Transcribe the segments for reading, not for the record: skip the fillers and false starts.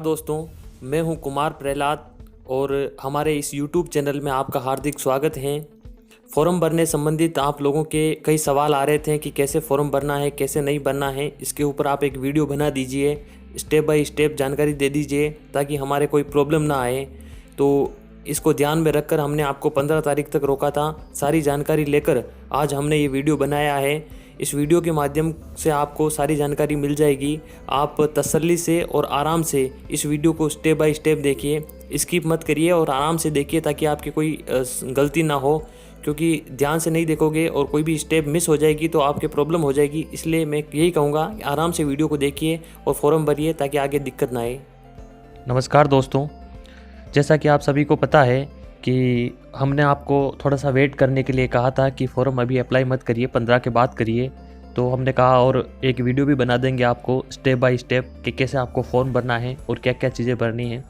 दोस्तों, मैं हूं कुमार प्रहलाद और हमारे इस YouTube चैनल में आपका हार्दिक स्वागत है। फॉर्म भरने संबंधित आप लोगों के कई सवाल आ रहे थे कि कैसे फॉर्म भरना है, कैसे नहीं भरना है। इसके ऊपर आप एक वीडियो बना दीजिए, स्टेप बाय स्टेप जानकारी दे दीजिए ताकि हमारे कोई प्रॉब्लम ना आए। तो इसको ध्यान में रखकर हमने आपको 15 तारीख तक रोका था। सारी जानकारी लेकर आज हमने ये वीडियो बनाया है। इस वीडियो के माध्यम से आपको सारी जानकारी मिल जाएगी। आप तसल्ली से और आराम से इस वीडियो को स्टेप बाय स्टेप देखिए, स्किप मत करिए और आराम से देखिए ताकि आपकी कोई गलती ना हो, क्योंकि ध्यान से नहीं देखोगे और कोई भी स्टेप मिस हो जाएगी तो आपके प्रॉब्लम हो जाएगी। इसलिए मैं यही कहूँगा, आराम से वीडियो को देखिए और फॉर्म भरिए ताकि आगे दिक्कत ना आए। नमस्कार दोस्तों, जैसा कि आप सभी को पता है कि हमने आपको थोड़ा सा वेट करने के लिए कहा था कि फॉर्म अभी अप्लाई मत करिए, 15 के बाद करिए। तो हमने कहा और एक वीडियो भी बना देंगे आपको स्टेप बाय स्टेप कि कैसे आपको फॉर्म भरना है और क्या क्या चीज़ें भरनी है।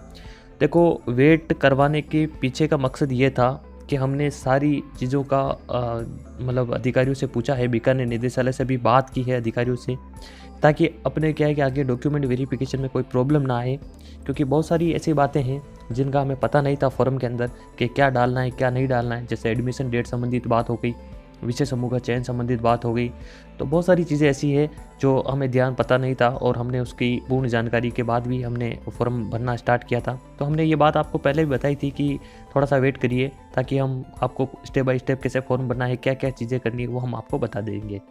देखो, वेट करवाने के पीछे का मकसद ये था कि हमने सारी चीज़ों का मतलब अधिकारियों से पूछा है, बीकानेर निदेशालय से भी बात की है अधिकारियों से, ताकि अपने क्या है कि आगे डॉक्यूमेंट वेरिफिकेशन में कोई प्रॉब्लम ना आए। क्योंकि बहुत सारी ऐसी बातें हैं जिनका हमें पता नहीं था फॉर्म के अंदर कि क्या डालना है क्या नहीं डालना है। जैसे एडमिशन डेट संबंधित बात हो गई, विषय समूह का चयन संबंधित बात हो गई। तो बहुत सारी चीज़ें ऐसी है जो हमें ध्यान पता नहीं था और हमने उसकी पूर्ण जानकारी के बाद भी हमने फॉर्म भरना स्टार्ट किया था। तो हमने ये बात आपको पहले भी बताई थी कि थोड़ा सा वेट करिए ताकि हम आपको स्टेप बाय स्टेप कैसे फॉर्म भरना है, क्या क्या चीज़ें करनी है वो हम आपको बता देंगे।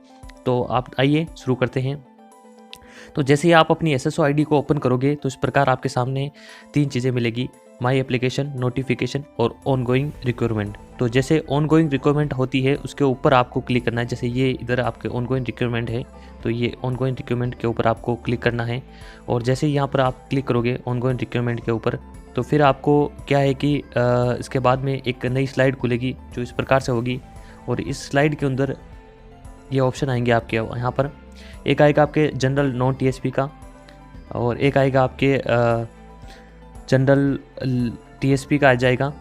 तो आप आइए शुरू करते हैं। तो जैसे ही आप अपनी SSO ID को ओपन करोगे तो इस प्रकार आपके सामने 3 चीज़ें मिलेगी: माई एप्लीकेशन, नोटिफिकेशन और ऑनगोइंग रिक्वायरमेंट। तो जैसे ऑनगोइंग रिक्वायरमेंट होती है उसके ऊपर आपको क्लिक करना है। जैसे ये इधर आपके ऑनगोइंग रिक्वायरमेंट है, तो ये ऑनगोइंग रिक्वायरमेंट के ऊपर आपको क्लिक करना है। और जैसे ही यहाँ पर आप क्लिक करोगे ऑनगोइंग रिक्वायरमेंट के ऊपर, तो फिर आपको क्या है कि इसके बाद में एक नई स्लाइड खुलेगी जो इस प्रकार से होगी। और इस स्लाइड के अंदर ये ऑप्शन आएंगे आपके यहाँ पर। एक आएगा आपके जनरल नॉन TSP का और एक आएगा आपके जनरल TSP का आ जाएगा।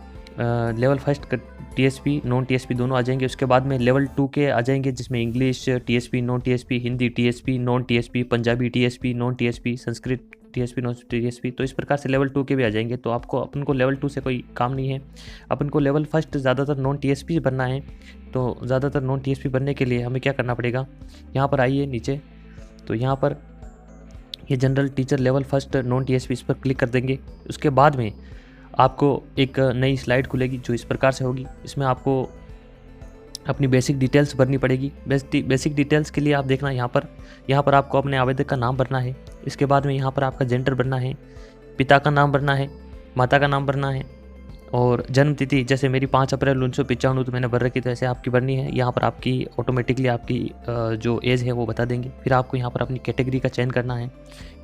लेवल फर्स्ट का TSP नॉन TSP दोनों आ जाएंगे। उसके बाद में लेवल 2 के आ जाएंगे जिसमें English TSP non TSP, Hindi TSP non TSP, Punjabi TSP non TSP, Sanskrit TSP non TSP। तो इस प्रकार से लेवल 2 के भी आ जाएंगे। तो आपको अपन को लेवल 2 से कोई काम नहीं है, अपन को लेवल फर्स्ट ज़्यादातर नॉन TSP बनना है। तो ज़्यादातर नॉन TSP बनने के लिए हमें क्या करना पड़ेगा, यहाँ पर आइए नीचे, तो यहाँ पर ये general teacher level first non TSP इस पर क्लिक कर देंगे। उसके बाद में आपको एक नई स्लाइड खुलेगी जो इस प्रकार से होगी। इसमें आपको अपनी बेसिक डिटेल्स भरनी पड़ेगी। बेसिक डिटेल्स के लिए आप देखना यहाँ पर आपको अपने आवेदक का नाम भरना है। इसके बाद में यहाँ पर आपका जेंडर भरना है, पिता का नाम भरना है, माता का नाम भरना है और जन्म तिथि। जैसे मेरी 5 अप्रैल 1995 तो मैंने भर रखी, तो ऐसे आपकी भरनी है। यहाँ पर आपकी ऑटोमेटिकली आपकी जो एज है वो बता देंगे। फिर आपको यहाँ पर अपनी कैटेगरी का चयन करना है।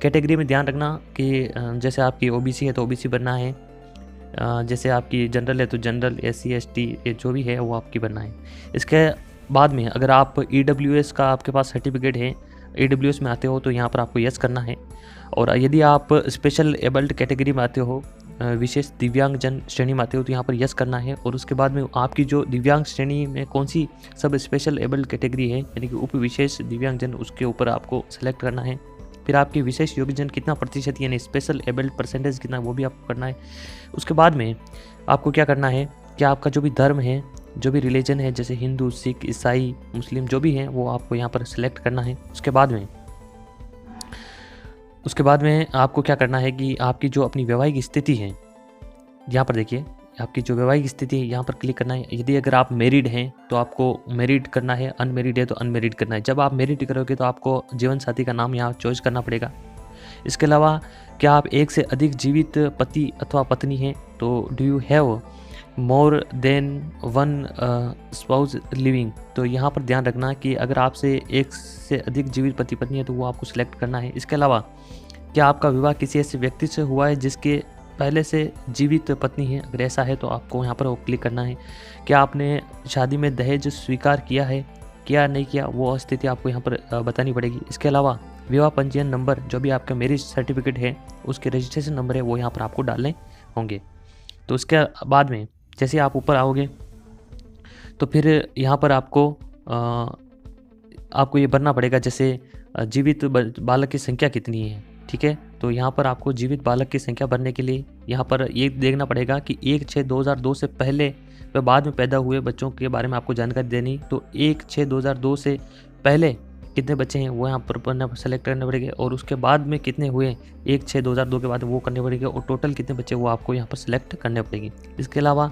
कैटेगरी में ध्यान रखना कि जैसे आपकी OBC है तो OBC भरना है, जैसे आपकी जनरल है तो जनरल, SC ST जो भी है वो आपकी भरना है। इसके बाद में अगर आप EWS का आपके पास सर्टिफिकेट है, EWS में आते हो तो यहाँ पर आपको यस करना है। और यदि आप स्पेशल एबल्ड कैटेगरी में आते हो, विशेष दिव्यांग जन श्रेणी में आते हो तो यहाँ पर यस करना है। और उसके बाद में आपकी जो दिव्यांग श्रेणी में कौन सी सब स्पेशल एबल्ड कैटेगरी है यानी कि उप विशेष दिव्यांग जन, उसके ऊपर आपको सेलेक्ट करना है। फिर आपकी विशेष योग्यजन कितना प्रतिशत यानी स्पेशल एबल्ड परसेंटेज कितना वो भी आपको करना है। उसके बाद में आपको क्या करना है कि आपका जो भी धर्म है, जो भी रिलीजन है, जैसे हिंदू, सिख, ईसाई, मुस्लिम जो भी हैं वो आपको यहाँ पर सेलेक्ट करना है। उसके बाद में आपको क्या करना है कि आपकी जो अपनी वैवाहिक स्थिति है, यहाँ पर देखिए आपकी जो वैवाहिक स्थिति है यहाँ पर क्लिक करना है। यदि अगर आप मैरिड हैं तो आपको मैरिड करना है, अनमेरिड है तो अनमेरिड करना है। जब आप मैरिड करोगे तो आपको जीवन साथी का नाम यहाँ चॉइस करना पड़ेगा। इसके अलावा क्या आप एक से अधिक जीवित पति अथवा पत्नी हैं, तो do you have more than one spouse living. तो यहाँ पर ध्यान रखना कि अगर आपसे एक से अधिक जीवित पति पत्नी है तो वो आपको सिलेक्ट करना है। इसके अलावा क्या आपका विवाह किसी ऐसे व्यक्ति से हुआ है जिसके पहले से जीवित पत्नी है, अगर ऐसा है तो आपको यहाँ पर वो क्लिक करना है। क्या आपने शादी में दहेज स्वीकार किया है, क्या नहीं किया, वो स्थिति आपको यहाँ पर बतानी पड़ेगी। इसके अलावा विवाह पंजीयन नंबर, जो भी आपका मैरिज सर्टिफिकेट है उसके रजिस्ट्रेशन नंबर है वो यहाँ पर आपको डालने होंगे। तो उसके बाद में जैसे आप ऊपर आओगे तो फिर यहाँ पर आपको ये भरना पड़ेगा, जैसे जीवित बालक की संख्या कितनी है, ठीक है। तो यहाँ पर आपको जीवित बालक की संख्या भरने के लिए यहाँ पर ये देखना पड़ेगा कि 1/6/2002 से पहले व बाद में पैदा हुए बच्चों के बारे में आपको जानकारी देनी। तो 1/6/2002 से पहले कितने बच्चे हैं वो यहाँ पर सेलेक्ट करने पड़ेंगे, और उसके बाद में कितने हुए 1/6/2002 के बाद वो करने पड़ेंगे, और टोटल कितने बच्चे वो आपको यहाँ पर सिलेक्ट करने पड़ेंगे। इसके अलावा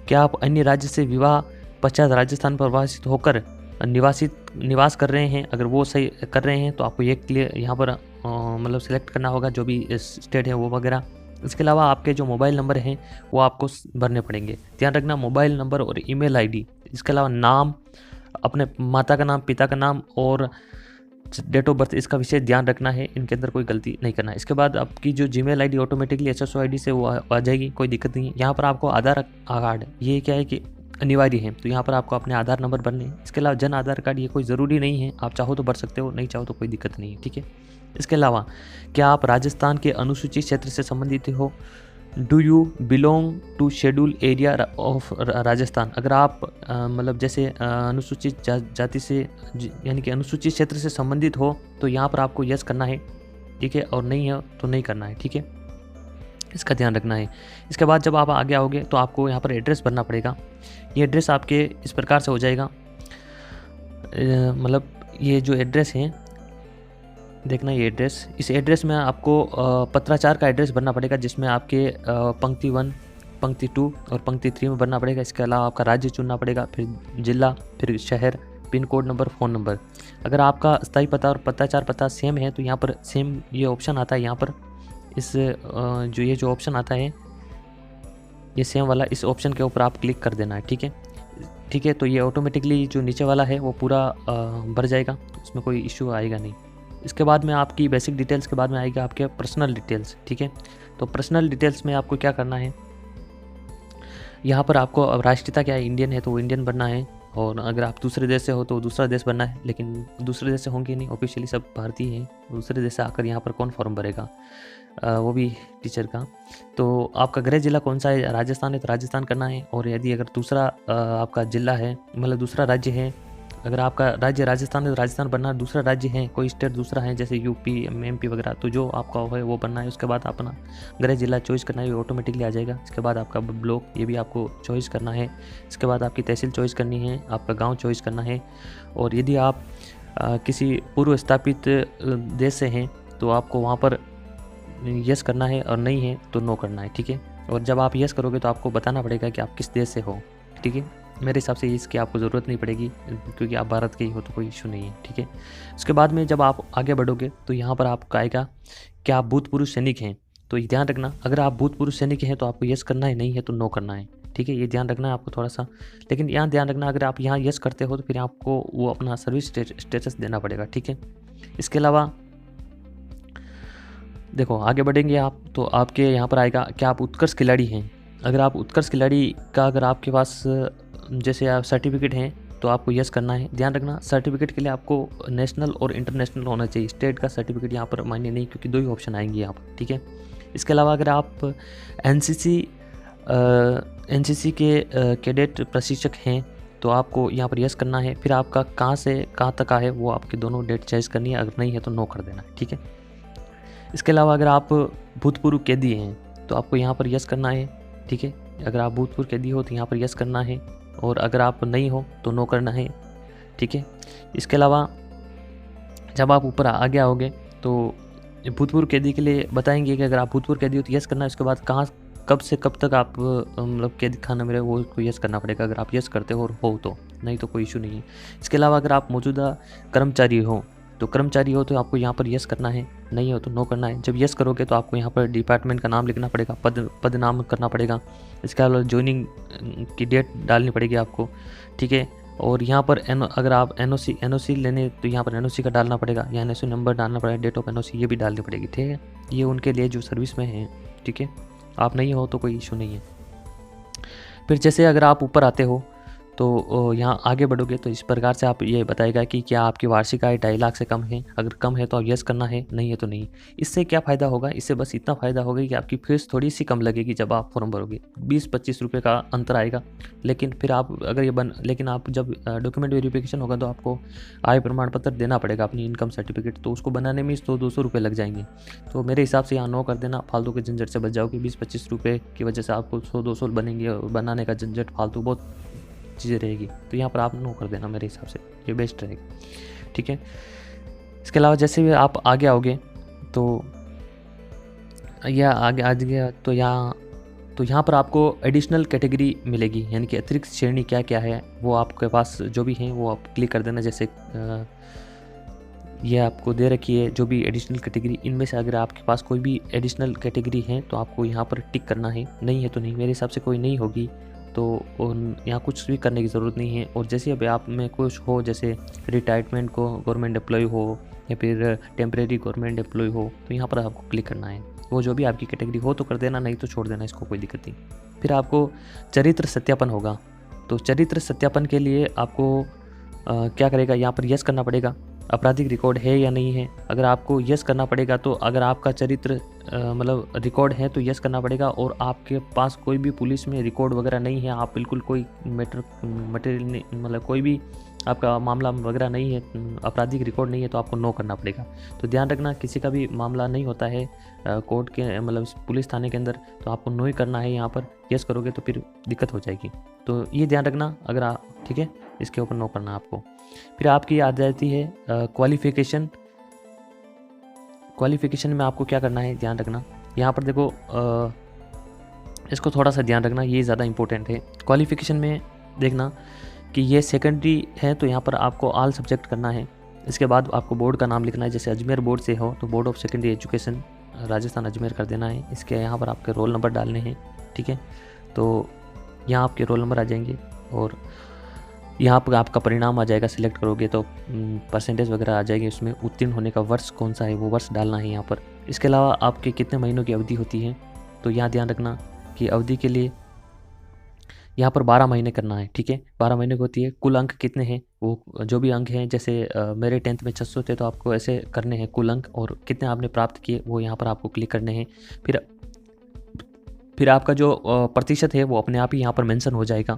क्या आप अन्य राज्य से विवाह पश्चात राजस्थान पर वासित होकर निवास कर रहे हैं, अगर वो सही कर रहे हैं तो आपको ये क्लियर यहाँ पर मतलब सिलेक्ट करना होगा जो भी स्टेट है वो वगैरह। इसके अलावा आपके जो मोबाइल नंबर हैं वो आपको भरने पड़ेंगे। ध्यान रखना मोबाइल नंबर और ईमेल आईडी, इसके अलावा नाम, अपने माता का नाम, पिता का नाम और डेट ऑफ बर्थ, इसका विशेष ध्यान रखना है, इनके अंदर कोई गलती नहीं करना है। इसके बाद आपकी जो Gmail ID automatically SSO ID से वो आ जाएगी, कोई दिक्कत नहीं है। यहाँ पर आपको आधार कार्ड, ये क्या है कि अनिवार्य है, तो यहाँ पर आपको अपने आधार नंबर भरने हैं। इसके अलावा जन आधार कार्ड ये कोई ज़रूरी नहीं है, आप चाहो तो भर सकते हो, नहीं चाहो तो कोई दिक्कत नहीं है, ठीक है। इसके अलावा क्या आप राजस्थान के अनुसूचित क्षेत्र से संबंधित हो, do you belong to schedule area of Rajasthan, अगर आप मतलब जैसे अनुसूचित जाति से यानी कि अनुसूचित क्षेत्र से संबंधित हो तो यहाँ पर आपको यस करना है, ठीक है, और नहीं है तो नहीं करना है, ठीक है, इसका ध्यान रखना है। इसके बाद जब आप आगे आओगे तो आपको यहाँ पर एड्रेस भरना पड़ेगा। ये एड्रेस आपके इस प्रकार से हो जाएगा, मतलब ये जो एड्रेस है देखना, ये एड्रेस, इस एड्रेस में आपको पत्राचार का एड्रेस भरना पड़ेगा, जिसमें आपके पंक्ति 1, पंक्ति 2 और पंक्ति 3 में भरना पड़ेगा। इसके अलावा आपका राज्य चुनना पड़ेगा, फिर जिला, फिर शहर, pin code number, phone number. अगर आपका स्थायी पता और पत्राचार पता सेम है तो यहाँ पर सेम ये ऑप्शन आता है, यहाँ पर इस जो ये जो ऑप्शन आता है ये सेम वाला, इस ऑप्शन के ऊपर आप क्लिक कर देना है, ठीक है, ठीक है। तो ये ऑटोमेटिकली जो नीचे वाला है वो पूरा भर जाएगा, उसमें कोई इशू आएगा नहीं। इसके बाद में आपकी बेसिक डिटेल्स के बाद में आएगा आपके पर्सनल डिटेल्स, ठीक है। तो पर्सनल डिटेल्स में आपको क्या करना है, यहाँ पर आपको अब राष्ट्रीयता क्या है, इंडियन है तो वो इंडियन बनना है, और अगर आप दूसरे देश से हो तो दूसरा देश बनना है, लेकिन दूसरे देश से होंगे नहीं, ऑफिशियली सब भारतीय हैं। दूसरे देश से आकर यहाँ पर कौन फॉर्म भरेगा, वो भी टीचर का। तो आपका गृह जिला कौन सा है, राजस्थान है तो राजस्थान करना है, और यदि अगर दूसरा आपका जिला है, मतलब दूसरा राज्य है, अगर आपका राज्य राजस्थान है तो राजस्थान बनना है, दूसरा राज्य है, कोई स्टेट दूसरा है जैसे यूपी, MP वगैरह, तो जो आपका है वो बनना है। उसके बाद अपना गृह जिला चॉइस करना है, ये ऑटोमेटिकली आ जाएगा। इसके बाद आपका ब्लॉक, ये भी आपको चॉइस करना है। इसके बाद आपकी तहसील चॉइस करनी है, आपका गांव चॉइस करना है, और यदि आप किसी पूर्व स्थापित देश से हैं तो आपको वहाँ पर यस करना है, और नहीं है तो नो करना है, ठीक है। और जब आप यस करोगे तो आपको बताना पड़ेगा कि आप किस देश से हो, ठीक है। मेरे हिसाब से इसकी आपको ज़रूरत नहीं पड़ेगी क्योंकि आप भारत के ही हो तो कोई इशू नहीं है, ठीक है। उसके बाद में जब आप आगे बढ़ोगे तो यहाँ पर आपका आएगा कि आप भूतपूर्व सैनिक हैं, तो ये ध्यान रखना, अगर आप भूतपूर्व सैनिक हैं तो आपको यस करना है, नहीं है तो नो करना है, ठीक है। ये ध्यान रखना है आपको थोड़ा सा, लेकिन यहाँ ध्यान रखना अगर आप यहाँ यस करते हो तो फिर आपको वो अपना सर्विस स्टेटस देना पड़ेगा, ठीक है। इसके अलावा देखो आगे बढ़ेंगे आप तो आपके यहाँ पर आएगा क्या आप उत्कर्ष खिलाड़ी हैं। अगर आप उत्कर्ष खिलाड़ी का अगर आपके पास जैसे आप सर्टिफिकेट हैं तो आपको यस करना है। ध्यान रखना सर्टिफिकेट के लिए आपको नेशनल और इंटरनेशनल होना चाहिए, स्टेट का सर्टिफिकेट यहाँ पर मान्य नहीं, क्योंकि 2 ही ऑप्शन आएंगे यहाँ पर, ठीक है। इसके अलावा अगर आप एनसीसी के कैडेट प्रशिक्षक हैं तो आपको यहाँ पर यस करना है। फिर आपका कहाँ से कहाँ तक का है वो आपके दोनों डेट चॉइस करनी है, अगर नहीं है तो नो कर देना है, ठीक है। इसके अलावा अगर आप भूतपूर्व कैदी हैं तो आपको यहाँ पर यस करना है, ठीक है। अगर आप भूतपूर्व कैदी हो तो यहाँ पर यस करना है, और अगर आप नहीं हो तो नो करना है, ठीक है। इसके अलावा जब आप ऊपर आगे आओगे तो भूतपूर्व कैदी के लिए बताएंगे कि अगर आप भूतपूर्व कैदी हो तो यस करना है। उसके बाद कहाँ कब से कब तक आप मतलब कैद खाना में रहे वो उसको यस करना पड़ेगा, अगर आप यस करते हो तो, नहीं तो कोई इशू नहीं है। इसके अलावा अगर आप मौजूदा कर्मचारी हो तो आपको यहाँ पर यस करना है, नहीं हो तो नो करना है। जब यस करोगे तो आपको यहाँ पर डिपार्टमेंट का नाम लिखना पड़ेगा, पद नाम करना पड़ेगा। इसके अलावा ज्वाइनिंग की डेट डालनी पड़ेगी आपको, ठीक है। और यहाँ पर अगर आप NOC लेने तो यहाँ पर NOC का डालना पड़ेगा, यहाँ NOC नंबर डालना पड़ेगा, डेट ऑफ NOC ये भी डालनी पड़ेगी, ठीक है। ये उनके लिए जो सर्विस में हैं, ठीक है। आप नहीं हो तो कोई इशू नहीं है। फिर जैसे अगर आप ऊपर आते हो तो यहाँ आगे बढ़ोगे तो इस प्रकार से आप ये बताएगा कि क्या आपकी वार्षिक आय 2.5 लाख से कम है, अगर कम है तो आप यस करना है, नहीं है तो नहीं। इससे क्या फ़ायदा होगा, इससे बस इतना फ़ायदा होगा कि आपकी फीस थोड़ी सी कम लगेगी जब आप फॉर्म भरोगे, 20-25 रुपये का अंतर आएगा। लेकिन फिर आप अगर लेकिन आप जब डॉक्यूमेंट वेरिफिकेशन होगा तो आपको आय प्रमाण पत्र देना पड़ेगा, अपनी इनकम सर्टिफिकेट, तो उसको बनाने में 100-200 रुपये लग जाएंगे। तो मेरे हिसाब से यहाँ नो कर देना, फालतू के झंझट से बच जाओगे। 20-25 रुपये की वजह से आपको 100-200 बनेंगे, बनाने का झंझट फालतू बहुत चीज़ें रहेगी। तो यहाँ पर आप नो कर देना, मेरे हिसाब से ये बेस्ट रहेगा, ठीक है। इसके अलावा जैसे भी आप आगे आओगे तो यह आगे आ गया तो यहाँ पर आपको एडिशनल कैटेगरी मिलेगी, यानी कि अतिरिक्त श्रेणी क्या क्या है वो आपके पास जो भी हैं वो आप क्लिक कर देना। जैसे ये आपको दे रखी है जो भी एडिशनल कैटेगरी, इनमें से अगर आपके पास कोई भी एडिशनल कैटेगरी है तो आपको यहाँ पर टिक करना है, नहीं है तो नहीं। मेरे हिसाब से कोई नहीं होगी तो यहाँ कुछ भी करने की ज़रूरत नहीं है। और जैसे अभी आप में कुछ हो, जैसे रिटायरमेंट को गवर्नमेंट एम्प्लॉय हो या फिर टेम्परेरी गवर्नमेंट एम्प्लॉय हो, तो यहाँ पर आपको क्लिक करना है। वो जो भी आपकी कैटेगरी हो तो कर देना, नहीं तो छोड़ देना, इसको कोई दिक्कत नहीं। फिर आपको चरित्र सत्यापन होगा, तो चरित्र सत्यापन के लिए आपको क्या करेगा, यहाँ पर यस करना पड़ेगा, आपराधिक रिकॉर्ड है या नहीं है। अगर आपको यस करना पड़ेगा तो अगर आपका चरित्र मतलब रिकॉर्ड है तो यस करना पड़ेगा, और आपके पास कोई भी पुलिस में रिकॉर्ड वगैरह नहीं है, आप बिल्कुल कोई मटेरियल मतलब कोई भी आपका मामला वगैरह नहीं है, आपराधिक रिकॉर्ड नहीं है, तो आपको नो करना पड़ेगा। तो ध्यान रखना, किसी का भी मामला नहीं होता है कोर्ट के मतलब पुलिस थाने के अंदर, तो आपको नो ही करना है। यहाँ पर यस करोगे तो फिर दिक्कत हो जाएगी, तो ये ध्यान रखना। अगर आप ठीक है, इसके ऊपर नो करना आपको। फिर आपकी आ जाती है क्वालिफिकेशन। क्वालिफिकेशन में आपको क्या करना है, ध्यान रखना। यहाँ पर देखो इसको थोड़ा सा ध्यान रखना, ये ज़्यादा इंपॉर्टेंट है। क्वालिफिकेशन में देखना कि ये सेकेंडरी है तो यहाँ पर आपको ऑल सब्जेक्ट करना है। इसके बाद आपको बोर्ड का नाम लिखना है, जैसे अजमेर बोर्ड से हो तो board of secondary education Rajasthan Ajmer कर देना है। इसके यहाँ पर आपके रोल नंबर डालने हैं, ठीक है। तो यहाँ आपके रोल नंबर आ जाएंगे और यहाँ पर आपका परिणाम आ जाएगा, सिलेक्ट करोगे तो परसेंटेज वगैरह आ जाएगी, उसमें उत्तीर्ण होने का वर्ष कौन सा है वो वर्ष डालना है यहाँ पर। इसके अलावा आपके कितने महीनों की अवधि होती है, तो यहाँ ध्यान रखना कि अवधि के लिए यहाँ पर 12 महीने करना है, ठीक है। 12 महीने की होती है। कुल अंक कितने हैं, वो जो भी अंक हैं, जैसे मेरे 10th में 600 थे तो आपको ऐसे करने हैं कुल अंक, और कितने आपने प्राप्त किए वो यहाँ पर आपको क्लिक करने हैं। फिर आपका जो प्रतिशत है वो अपने आप ही यहाँ पर मेंशन हो जाएगा।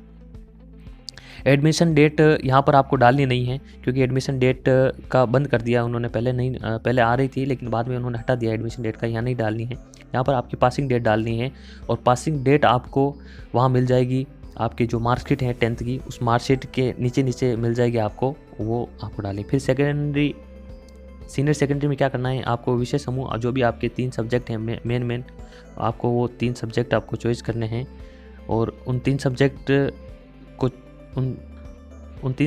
एडमिशन डेट यहाँ पर आपको डालनी नहीं है, क्योंकि एडमिशन डेट का बंद कर दिया उन्होंने, पहले आ रही थी लेकिन बाद में उन्होंने हटा दिया। एडमिशन डेट का यहाँ नहीं डालनी है, यहाँ पर आपकी पासिंग डेट डालनी है, और पासिंग डेट आपको वहाँ मिल जाएगी। आपकी जो मार्कशीट है 10th की, उस मार्कशीट के नीचे मिल जाएगी आपको, वो आपको डालें। फिर सीनियर सेकेंडरी में क्या करना है, आपको विषय समूह जो भी आपके 3 सब्जेक्ट हैं मेन आपको वो 3 सब्जेक्ट आपको चॉइस करने हैं, और उन 3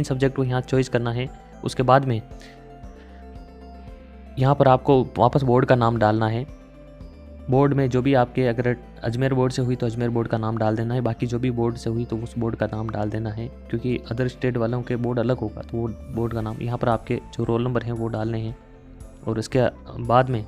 सब्जेक्ट को यहाँ चॉइस करना है। उसके बाद में यहाँ पर आपको वापस बोर्ड का नाम डालना है। बोर्ड में जो भी आपके, अगर अजमेर बोर्ड से हुई तो अजमेर बोर्ड का नाम डाल देना है, बाकी जो भी बोर्ड से हुई तो उस बोर्ड का नाम डाल देना है, क्योंकि अदर स्टेट वालों के बोर्ड अलग होगा तो वो बोर्ड का नाम। यहाँ पर आपके जो रोल नंबर हैं वो डालने हैं, और उसके बाद में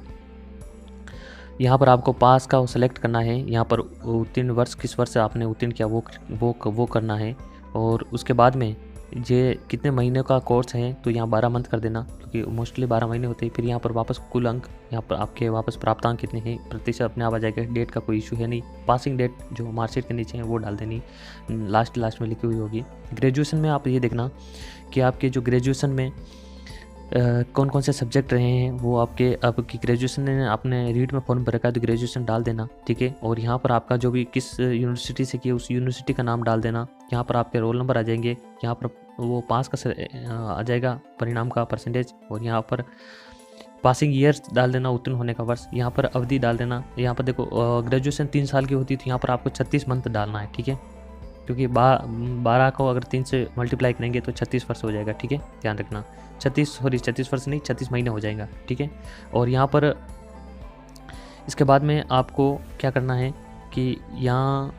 यहाँ पर आपको पास का सेलेक्ट करना है। यहाँ पर उत्तीर्ण वर्ष किस वर्ष से आपने उत्तीर्ण किया वो करना है। और उसके बाद में ये कितने महीने का कोर्स है, तो यहाँ 12 मंथ कर देना, क्योंकि मोस्टली 12 महीने होते हैं। फिर यहाँ पर वापस कुल अंक, यहाँ पर आपके वापस प्राप्तांक कितने हैं, प्रतिशत अपने आप आ जाएगा। डेट का कोई इशू है नहीं। पासिंग डेट जो मार्कशीट के नीचे है वो डाल देनी, लास्ट में लिखी हुई होगी। ग्रेजुएशन में आप ये देखना कि आपके जो ग्रेजुएशन में कौन कौन से सब्जेक्ट रहे हैं, वो आपकी ग्रेजुएशन ने आपने रीड में फॉर्म भर रखा है तो ग्रेजुएशन डाल देना, ठीक है। और यहाँ पर आपका जो भी किस यूनिवर्सिटी से किया उस यूनिवर्सिटी का नाम डाल देना। यहाँ पर आपके रोल नंबर आ जाएंगे, यहाँ पर वो पास का आ जाएगा परिणाम का परसेंटेज, और यहाँ पर पासिंग ईयर्स डाल देना, उत्तीर्ण होने का वर्ष। यहाँ पर अवधि डाल देना। यहाँ पर देखो ग्रेजुएशन 3 साल की होती है तो यहाँ पर आपको 36 मंथ डालना है, ठीक है, क्योंकि 12 को अगर 3 से मल्टीप्लाई करेंगे तो 36 वर्ष हो जाएगा, ठीक है, ध्यान रखना। 36 वर्ष नहीं 36 महीने हो जाएगा, ठीक है। और यहाँ पर इसके बाद में आपको क्या करना है कि यहाँ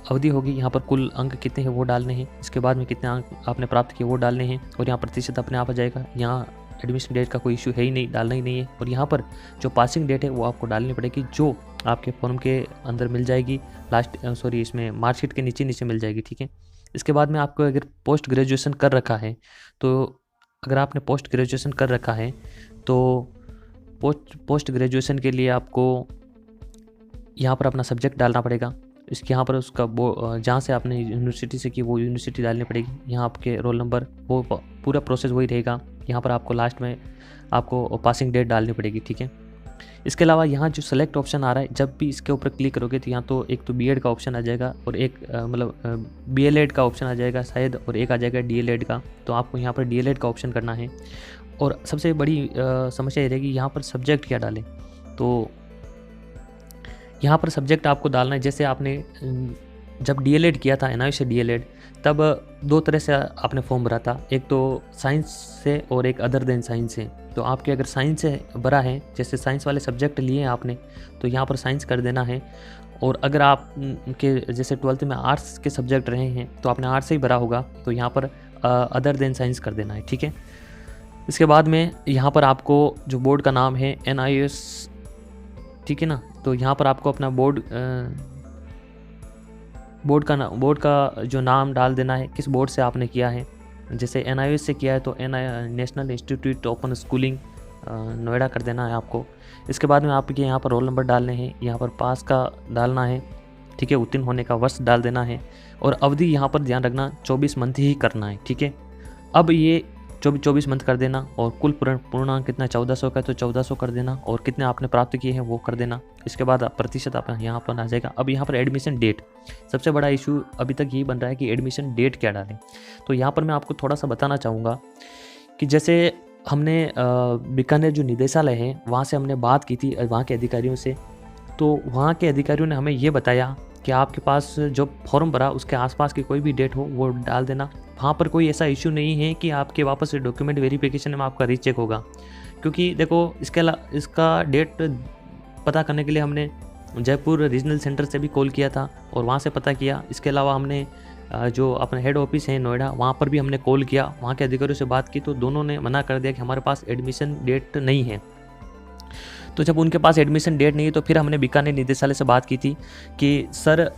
अवधि होगी, यहाँ पर कुल अंक कितने हैं वो डालने हैं। इसके बाद में कितने अंक आपने प्राप्त किए वो डालने हैं, और यहाँ प्रतिशत अपने आप आ जाएगा। यहाँ एडमिशन डेट का कोई इशू है ही नहीं, डालना ही नहीं है। और यहाँ पर जो पासिंग डेट है वो आपको डालनी पड़ेगी, जो आपके फॉर्म के अंदर मिल जाएगी, इसमें मार्कशीट के नीचे मिल जाएगी, ठीक है। इसके बाद में आपको अगर पोस्ट ग्रेजुएशन कर रखा है, तो अगर आपने पोस्ट ग्रेजुएशन कर रखा है तो पोस्ट ग्रेजुएशन के लिए आपको यहाँ पर अपना सब्जेक्ट डालना पड़ेगा। इसके यहाँ पर उसका जहाँ से आपने यूनिवर्सिटी से की वो यूनिवर्सिटी डालनी पड़ेगी। यहाँ आपके रोल नंबर, वो पूरा प्रोसेस वही रहेगा। यहाँ पर आपको लास्ट में आपको पासिंग डेट डालनी पड़ेगी, ठीक है। इसके अलावा यहाँ जो सेलेक्ट ऑप्शन आ रहा है, जब भी इसके ऊपर क्लिक करोगे तो यहाँ तो एक तो बीएड का ऑप्शन आ जाएगा और एक मतलब बीएलएड का ऑप्शन आ जाएगा शायद, और एक आ जाएगा डीएलएड का। तो आपको यहाँ पर डीएलएड का ऑप्शन करना है। और सबसे बड़ी समस्या ये रहेगी यहाँ पर सब्जेक्ट क्या डालें। तो यहाँ पर सब्जेक्ट आपको डालना है, जैसे आपने जब डीएलएड किया था एनआईओ से डीएलएड, तब 2 तरह से आपने फॉर्म भरा था, एक तो साइंस से और एक अदर देन साइंस से। तो आपके अगर साइंस से भरा है, जैसे साइंस वाले सब्जेक्ट लिए हैं आपने, तो यहाँ पर साइंस कर देना है। और अगर आप के जैसे 12th में आर्ट्स के सब्जेक्ट रहे हैं तो आपने आर्ट्स से ही भरा होगा, तो यहाँ पर अदर देन साइंस कर देना है, ठीक है। इसके बाद में यहाँ पर आपको जो बोर्ड का नाम है NIOS, ठीक है ना। तो यहाँ पर आपको अपना बोर्ड का जो नाम डाल देना है, किस बोर्ड से आपने किया है। जैसे NIOS से किया है तो national institute open schooling Noida कर देना है आपको। इसके बाद में आपके यहाँ पर रोल नंबर डालने हैं, यहाँ पर पास का डालना है, ठीक है। उत्तीर्ण होने का वर्ष डाल देना है और अवधि यहाँ पर ध्यान रखना 24 मंथ ही करना है, ठीक है। अब ये 24 मंथ कर देना और कुल पूर्णांक कितना 1400 का है तो 1400 कर देना और कितने आपने प्राप्त किए हैं वो कर देना। इसके बाद प्रतिशत आप यहाँ पर आ जाएगा। अब यहाँ पर एडमिशन डेट, सबसे बड़ा इशू अभी तक यही बन रहा है कि एडमिशन डेट क्या डालें। तो यहाँ पर मैं आपको थोड़ा सा बताना चाहूँगा कि जैसे हमने बीकानेर जो निदेशालय है वहाँ से हमने बात की थी वहाँ के अधिकारियों से, तो वहाँ के अधिकारियों ने हमें ये बताया कि आपके पास जो फॉर्म भरा उसके आसपास की कोई भी डेट हो वो डाल देना। वहाँ पर कोई ऐसा इशू नहीं है कि आपके वापस से डॉक्यूमेंट वेरिफिकेशन में आपका रीचेक होगा, क्योंकि देखो इसका डेट पता करने के लिए हमने जयपुर रीजनल सेंटर से भी कॉल किया था और वहाँ से पता किया। इसके अलावा हमने जो अपने हेड ऑफिस है नोएडा वहाँ पर भी हमने कॉल किया, वहाँ के अधिकारियों से बात की, तो दोनों ने मना कर दिया कि हमारे पास एडमिशन डेट नहीं है। तो जब उनके पास एडमिशन डेट नहीं है तो फिर हमने बीकानेर निदेशालय से बात की थी कि सर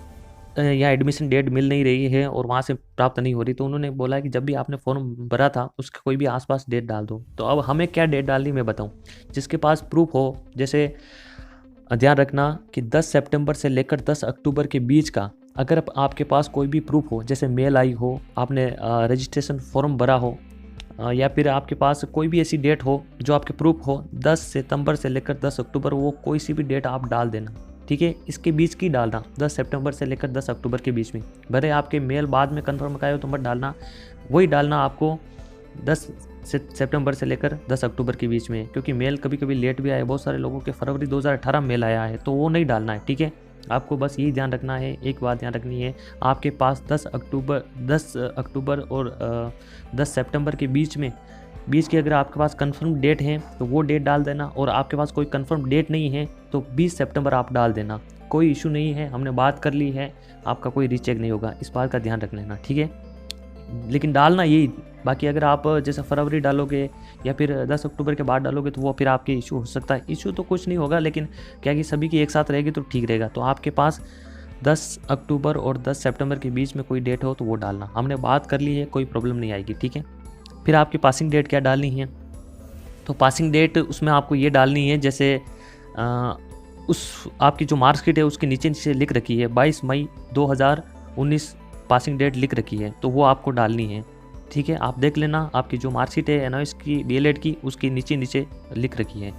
यहाँ एडमिशन डेट मिल नहीं रही है और वहाँ से प्राप्त नहीं हो रही। तो उन्होंने बोला कि जब भी आपने फॉर्म भरा था उसके कोई भी आसपास डेट डाल दो। तो अब हमें क्या डेट डालनी मैं बताऊँ, जिसके पास प्रूफ हो। जैसे ध्यान रखना कि 10 सितंबर से लेकर 10 अक्टूबर के बीच का अगर आपके पास कोई भी प्रूफ हो, जैसे मेल आई हो, आपने रजिस्ट्रेशन फॉर्म भरा हो, या फिर आपके पास कोई भी ऐसी डेट हो जो आपके प्रूफ हो 10 सितंबर से लेकर 10 अक्टूबर, वो कोई सी भी डेट आप डाल देना, ठीक है। इसके बीच की डालना, 10 सितंबर से लेकर 10 अक्टूबर के बीच में। भले आपके मेल बाद में कंफर्म का हो तो मत डालना, वही डालना आपको 10 सितंबर से लेकर 10 अक्टूबर के बीच में, क्योंकि मेल कभी कभी लेट भी आए। बहुत सारे लोगों के फरवरी 2018 मेल आया है तो वो नहीं डालना है, ठीक है। आपको बस यही ध्यान रखना है, एक बात ध्यान रखनी है, आपके पास 10 अक्टूबर और 10 सितंबर के बीच की अगर आपके पास कंफर्म डेट है तो वो डेट डाल देना, और आपके पास कोई कंफर्म डेट नहीं है तो 20 सितंबर आप डाल देना। कोई इशू नहीं है, हमने बात कर ली है, आपका कोई रीचेक नहीं होगा, इस बात का ध्यान रख लेना, ठीक है। लेकिन डालना यही, बाकी अगर आप जैसे फरवरी डालोगे या फिर 10 अक्टूबर के बाद डालोगे तो वो फिर आपके इशू हो सकता है। इशू तो कुछ नहीं होगा, लेकिन क्या कि सभी की एक साथ रहेगी तो ठीक रहेगा। तो आपके पास 10 अक्टूबर और 10 सितंबर के बीच में कोई डेट हो तो वो डालना, हमने बात कर ली है, कोई प्रॉब्लम नहीं आएगी, ठीक है। फिर आपकी पासिंग डेट क्या डालनी है, तो पासिंग डेट उसमें आपको ये डालनी है, जैसे उस आपकी जो मार्कशीट है उसके नीचे लिख रखी है 22 मई 2019 पासिंग डेट लिख रखी है, तो वो आपको डालनी है, ठीक है। आप देख लेना, आपकी जो मार्कशीट है एनआईओएस की डीएलएड की उसकी नीचे लिख रखी है।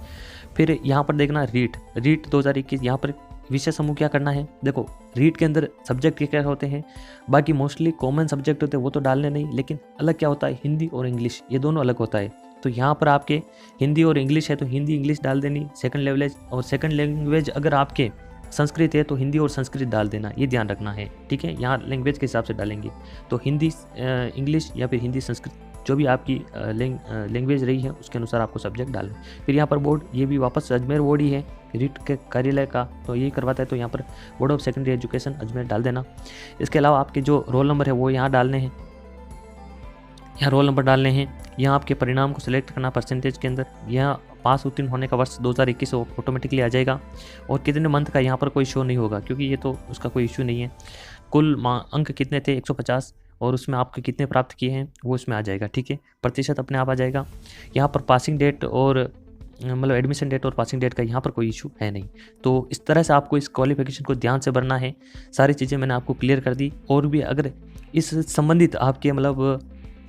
फिर यहाँ पर देखना रीट 2021, यहाँ पर विषय समूह क्या करना है। देखो रीट के अंदर सब्जेक्ट क्या होते हैं, बाकी मोस्टली कॉमन सब्जेक्ट होते हैं वो तो डालने नहीं, लेकिन अलग क्या होता है, हिंदी और इंग्लिश, ये दोनों अलग होता है। तो यहाँ पर आपके हिंदी और इंग्लिश है तो हिंदी इंग्लिश डाल देनी, सेकंड लैंग्वेज, और सेकंड लैंग्वेज अगर आपके संस्कृत है तो हिंदी और संस्कृत डाल देना, ये ध्यान रखना है, ठीक है। यहाँ लैंग्वेज के हिसाब से डालेंगे तो हिंदी इंग्लिश या फिर हिंदी संस्कृत, जो भी आपकी लैंग्वेज रही है उसके अनुसार आपको सब्जेक्ट डालें। फिर यहाँ पर बोर्ड, ये भी वापस अजमेर बोर्ड ही है, रीट के कार्यालय का, तो यही करवाता है, तो यहाँ पर board of secondary education Ajmer डाल देना। इसके अलावा आपके जो रोल नंबर है वो यहाँ डालने हैं, यहाँ रोल नंबर डालने हैं। यहाँ आपके परिणाम को सिलेक्ट करना परसेंटेज के अंदर, यहाँ पास उत्तीर्ण होने का वर्ष 2021 ऑटोमेटिकली आ जाएगा, और कितने मंथ का यहाँ पर कोई शो नहीं होगा क्योंकि ये तो उसका कोई इशू नहीं है। कुल अंक कितने थे 150, और उसमें आपके कितने प्राप्त किए हैं वो उसमें आ जाएगा, ठीक है। प्रतिशत अपने आप आ जाएगा। यहाँ पर पासिंग डेट और मतलब एडमिशन डेट और पासिंग डेट का यहाँ पर कोई इशू है नहीं। तो इस तरह से आपको इस क्वालिफिकेशन को ध्यान से भरना है। सारी चीज़ें मैंने आपको क्लियर कर दी। और भी अगर इस संबंधित आपके मतलब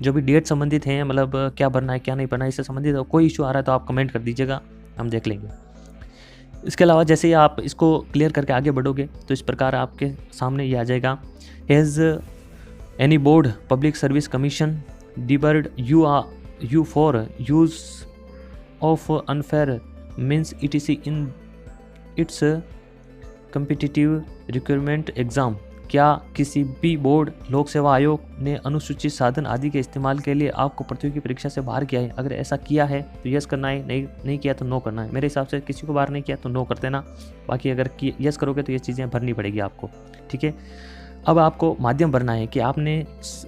जो भी डेट संबंधित हैं, मतलब क्या भरना है क्या नहीं भरना है, इससे संबंधित कोई इशू आ रहा है तो आप कमेंट कर दीजिएगा, हम देख लेंगे। इसके अलावा जैसे ही आप इसको क्लियर करके आगे बढ़ोगे तो इस प्रकार आपके सामने ये आ जाएगा, has any board public service commission debarred you for use of unfair means ETC in its competitive recruitment exam. क्या किसी भी बोर्ड लोक सेवा आयोग ने अनुसूचित साधन आदि के इस्तेमाल के लिए आपको प्रतियोगी परीक्षा से बाहर किया है? अगर ऐसा किया है तो यस करना है, नहीं किया तो नो करना है। मेरे हिसाब से किसी को बाहर नहीं किया तो नो कर देना, बाकी अगर यस करोगे तो ये चीज़ें भरनी पड़ेगी आपको, ठीक है। अब आपको माध्यम भरना है कि आपने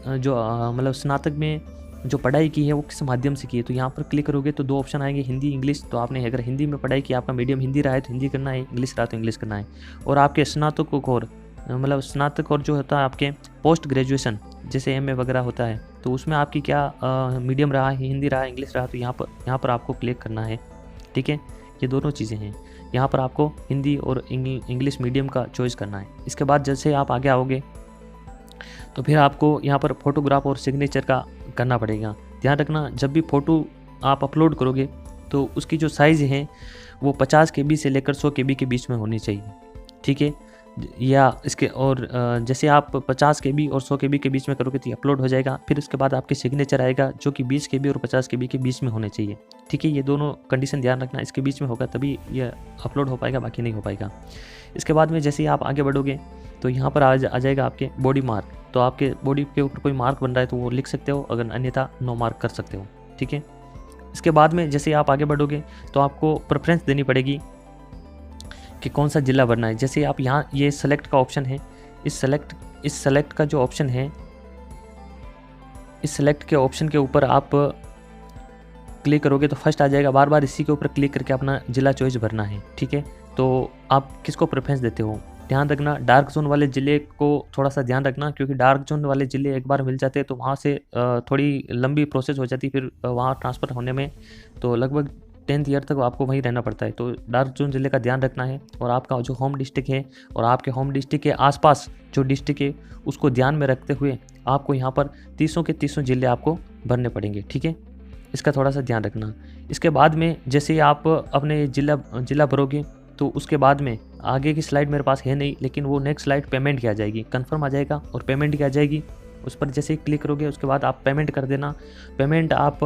जो मतलब स्नातक में जो पढ़ाई की है वो किस माध्यम से की है। तो यहाँ पर क्लिक करोगे तो 2 ऑप्शन आएंगे, हिंदी इंग्लिश। तो आपने अगर हिंदी में पढ़ाई की, आपका मीडियम हिंदी रहा है तो हिंदी करना है, इंग्लिश रहा तो इंग्लिश करना है। और आपके स्नातक और मतलब स्नातक और जो होता है आपके पोस्ट ग्रेजुएशन जैसे MA वगैरह होता है, तो उसमें आपकी क्या मीडियम रहा है, हिंदी रहा, इंग्लिश रहा, तो यहाँ पर आपको क्लिक करना है, ठीक है। ये दोनों चीज़ें हैं, यहाँ पर आपको हिंदी और इंग्लिश मीडियम का चॉइस करना है। इसके बाद जैसे आप आगे आओगे तो फिर आपको यहाँ पर फोटोग्राफ और सिग्नेचर का करना पड़ेगा। ध्यान रखना, जब भी फ़ोटो आप अपलोड करोगे तो उसकी जो साइज़ है वो 50 KB से लेकर 100 KB के बीच में होनी चाहिए, ठीक है। या इसके और जैसे आप 50 KB और 100 KB के बीच में करोगे तो ये अपलोड हो जाएगा। फिर उसके बाद आपके सिग्नेचर आएगा जो कि 20 KB और 50 KB के बीच में होने चाहिए, ठीक है। ये दोनों कंडीशन ध्यान रखना, इसके बीच में होगा तभी ये अपलोड हो पाएगा, बाकी नहीं हो पाएगा। इसके बाद में जैसे ही आप आगे बढ़ोगे तो यहाँ पर आ जाएगा आपके बॉडी मार्क। तो आपके बॉडी के ऊपर कोई मार्क बन रहा है तो वो लिख सकते हो, अगर अन्यथा नो मार्क कर सकते हो, ठीक है। इसके बाद में जैसे आप आगे बढ़ोगे तो आपको प्रेफरेंस देनी पड़ेगी कि कौन सा जिला भरना है। जैसे आप यहाँ ये सेलेक्ट का ऑप्शन है, इस सेलेक्ट का जो ऑप्शन है, इस सेलेक्ट के ऑप्शन के ऊपर आप क्लिक करोगे तो फर्स्ट आ जाएगा। बार बार इसी के ऊपर क्लिक करके अपना जिला चॉइस भरना है, ठीक है। तो आप किसको प्रेफरेंस देते हो, ध्यान रखना। डार्क जोन वाले ज़िले को थोड़ा सा ध्यान रखना, क्योंकि डार्क जोन वाले ज़िले एक बार मिल जाते हैं तो वहाँ से थोड़ी लंबी प्रोसेस हो जाती है फिर वहाँ ट्रांसफ़र होने में, तो लगभग 10th ईयर तक आपको वहीं रहना पड़ता है। तो डार्क जोन ज़िले का ध्यान रखना है। और आपका जो होम डिस्ट्रिक्ट है और आपके होम डिस्ट्रिक्ट के आसपास जो डिस्ट्रिक्ट है उसको ध्यान में रखते हुए आपको यहाँ पर 300 के 300 ज़िले आपको भरने पड़ेंगे, ठीक है। इसका थोड़ा सा ध्यान रखना। इसके बाद में जैसे आप अपने जिला भरोगे तो उसके बाद में आगे की स्लाइड मेरे पास है नहीं, लेकिन वो नेक्स्ट स्लाइड पेमेंट की आ जाएगी, कंफर्म आ जाएगा और पेमेंट की आ जाएगी। उस पर जैसे ही क्लिक करोगे उसके बाद आप पेमेंट कर देना। पेमेंट आप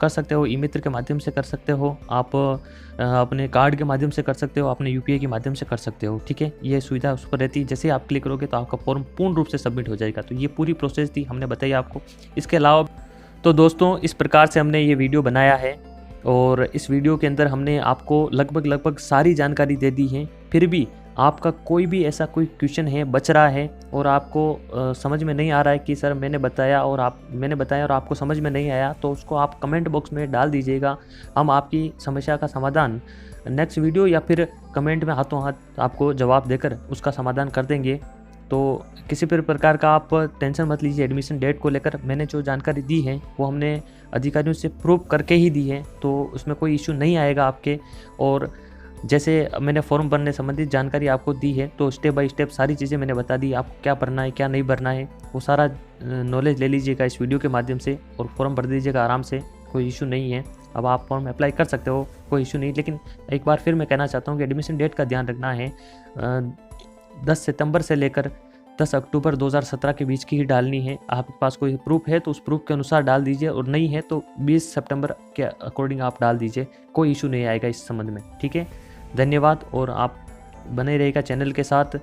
कर सकते हो ई-मित्र के माध्यम से कर सकते हो, आप अपने कार्ड के माध्यम से कर सकते हो, अपने UPI के माध्यम से कर सकते हो, ठीक है। ये सुविधा उस पर रहती है। जैसे आप क्लिक करोगे तो आपका फॉर्म पूर्ण रूप से सबमिट हो जाएगा। तो ये पूरी प्रोसेस थी, हमने बताई आपको। इसके अलावा तो दोस्तों इस प्रकार से हमने ये वीडियो बनाया है और इस वीडियो के अंदर हमने आपको लगभग सारी जानकारी दे दी है। फिर भी आपका कोई भी ऐसा कोई क्वेश्चन है बच रहा है और आपको समझ में नहीं आ रहा है कि सर मैंने बताया और आपको समझ में नहीं आया, तो उसको आप कमेंट बॉक्स में डाल दीजिएगा। हम आपकी समस्या का समाधान नेक्स्ट वीडियो या फिर कमेंट में हाथों हाथ आपको जवाब देकर उसका समाधान कर देंगे। तो किसी भी प्रकार का आप टेंशन मत लीजिए एडमिशन डेट को लेकर। मैंने जो जानकारी दी है वो हमने अधिकारियों से प्रूव करके ही दी है, तो उसमें कोई इशू नहीं आएगा आपके। और जैसे मैंने फॉर्म भरने संबंधित जानकारी आपको दी है, तो स्टेप बाय स्टेप सारी चीज़ें मैंने बता दी, आपको क्या भरना है क्या नहीं भरना है, वो सारा नॉलेज ले लीजिएगा इस वीडियो के माध्यम से और फॉर्म भर दीजिएगा आराम से, कोई इशू नहीं है। अब आप फॉर्म अप्लाई कर सकते हो, कोई इशू नहीं। लेकिन एक बार फिर मैं कहना चाहता हूँ कि एडमिशन डेट का ध्यान रखना है। 10 सितंबर से लेकर 10 अक्टूबर 2017 के बीच की ही डालनी है। आपके पास कोई प्रूफ है तो उस प्रूफ के अनुसार डाल दीजिए, और नहीं है तो 20 सितंबर के अकॉर्डिंग आप डाल दीजिए, कोई इशू नहीं आएगा इस संबंध में, ठीक है। धन्यवाद और आप बने रहिएगा चैनल के साथ।